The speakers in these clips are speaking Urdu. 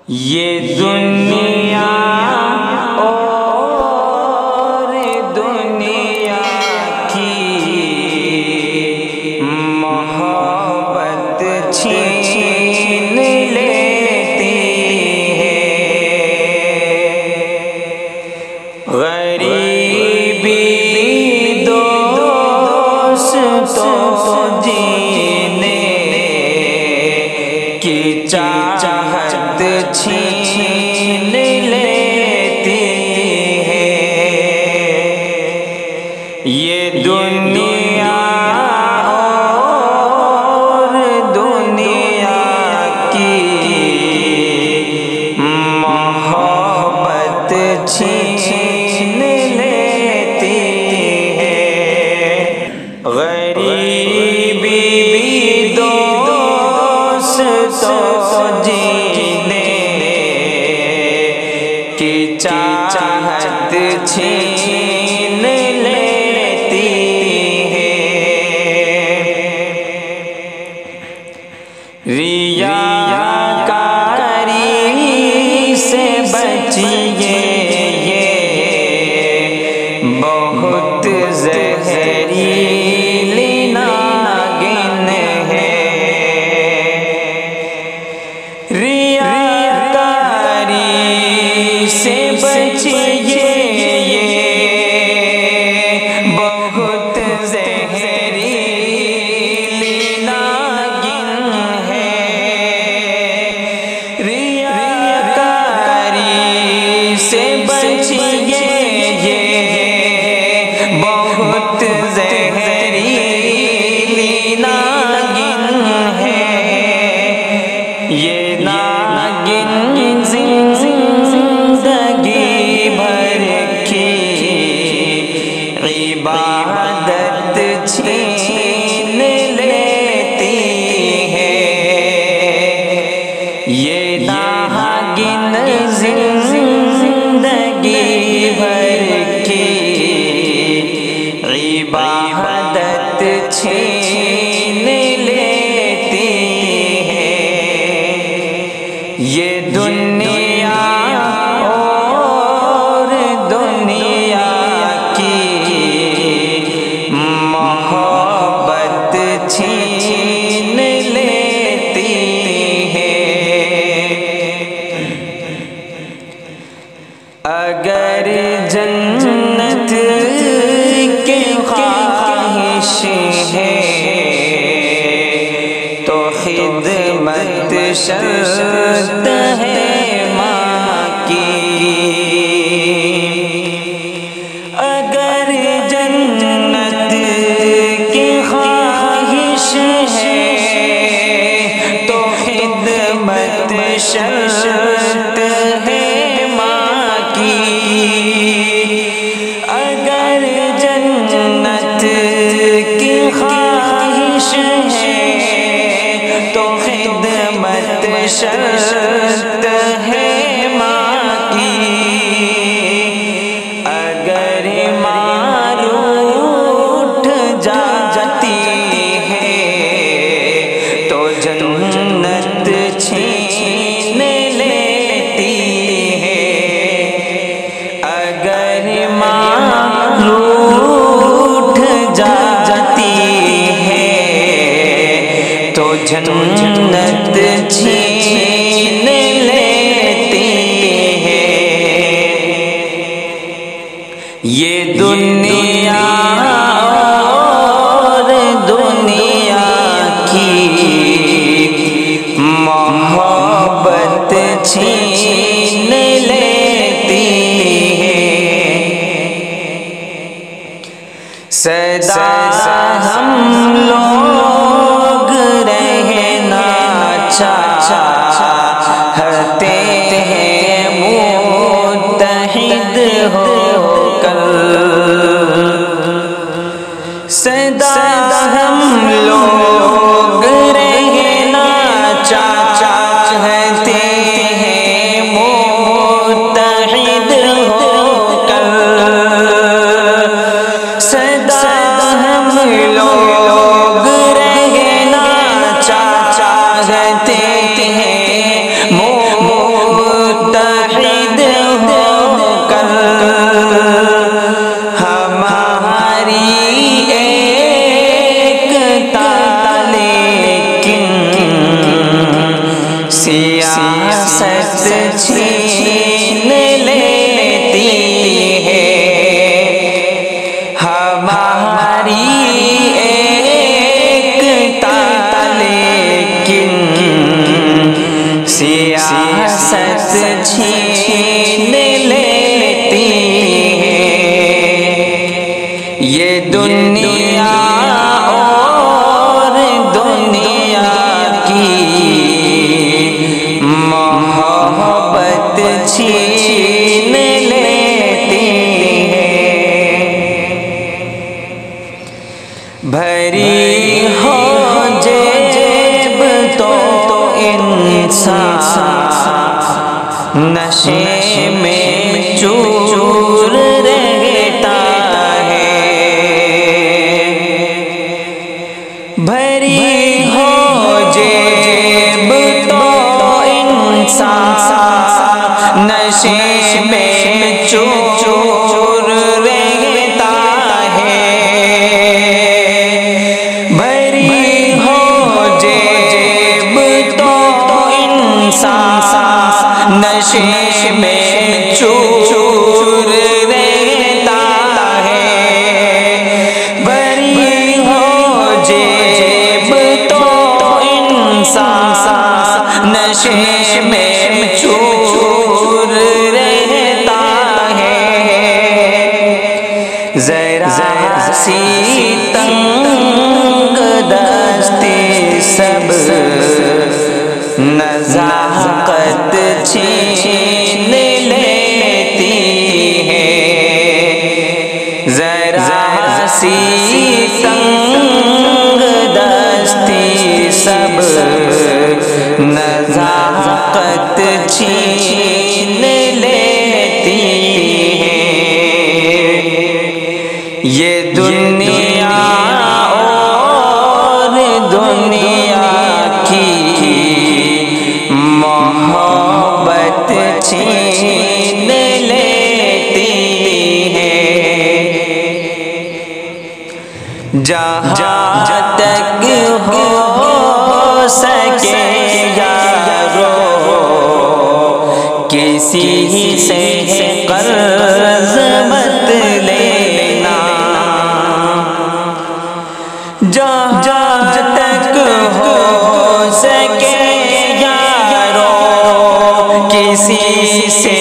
یہ دنیا اور دنیا کی محبت چھین لیتی ہے، غریبی دوستوں جینے کی چاہت چھین لیتی ہے، یہ دنیا اور دنیا کی محبت چھین لیتی ہے، غریبی دوستوں جینے کی چاہت چھین لیتی ہے، ریاکاری سے بچیے، یہ بہت زہریلی ناگن ہے، ریاکاری سے بچیے، یہ بہت زہریلی ناگن ہے، ریاکاری سے بچیے، یہ بہت زہریلی ناگن ہے، یہ ناگن زندگی بھر کی عبادت چھین لیتی ہے، یہ ناگن زندگی بھر کی عبادت چھین لیتی ہے، یہ دنیا اور دنیا کی محبت چھین لیتی ہے، اگر جنت کے خواہش ہے تو خدمت شرط ہے ماں کی، اگر جنت کی خواہش ہے تو خدمت شرط ہے ماں کی، اگر جنت کی خواہش ہے تو خدمت شرط ہے ماں کی، اگر ماں روٹھ جاتی ہے تو جنت چھین لیتی ہے، اگر ماں روٹھ جاتی ہے تو جنت چھین لیتی ہے، یہ دنیا اور دنیا کی محبت چھین لیتی ہے، سدا ہم لوگ رہنا چاہتے ہیں متحد ہو کر، سدا ہم لوگ رہنا چاہتے ہیں متحد ہو کر، سدا ہم لوگ رہنا چاہتے ہیں یہ دنیا اور دنیا کی محبت چھین لیتی ہے، بھری ہو جیب تو انسان نشے میں چور رہتا ہے، بھری ہو جیب تو انسان نشے میں چور رہتا ہے، بھری ہو جیب تو انسان نشے میں چور رہتا ہے، بھری ہو جیب تو انسان نشے میں چور رہتا ہے، ذرا سی تنگ دستی سب نزاکت چھین لیتی ہے، ذرا سی تنگ دستی سب نزاکت چھین لیتی ہے، یہ دنیا اور دنیا کی محبت چھین لیتی ہے، جہاں تک ہو سکے یارو کسی سے قرض مت لینا، جہاں تک ہو سکے یارو کسی سے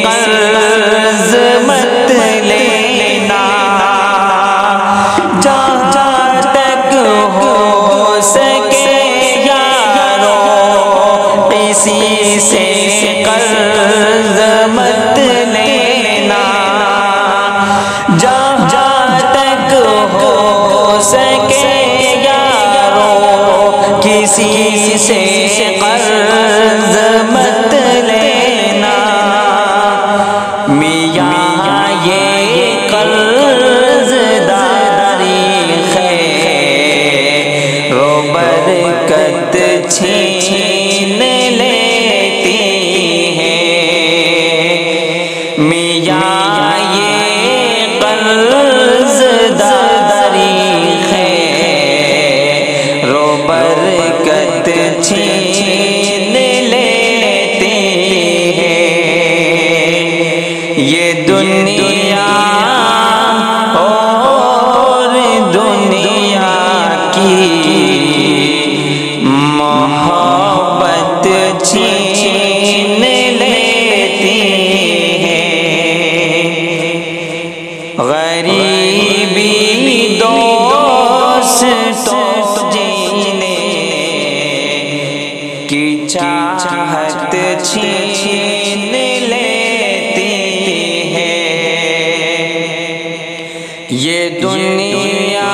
قرض مت لینا، جہاں تک ہو سکے یارو کسی سے قرض مت لینا، جہاں تک ہو سکے یارو کسی سے قرض مت لینا، میاں یہ قرض داری خیر و برکت چھین لیتی ہے، میاں یہ قرض داری خیر و برکت چھین لیتی ہے، یہ دنیا اور دنیا کی محبت چھین لیتی ہے، غریبی دوستوں جینے کی چاہت چھین لیتی ہے، یہ دنیا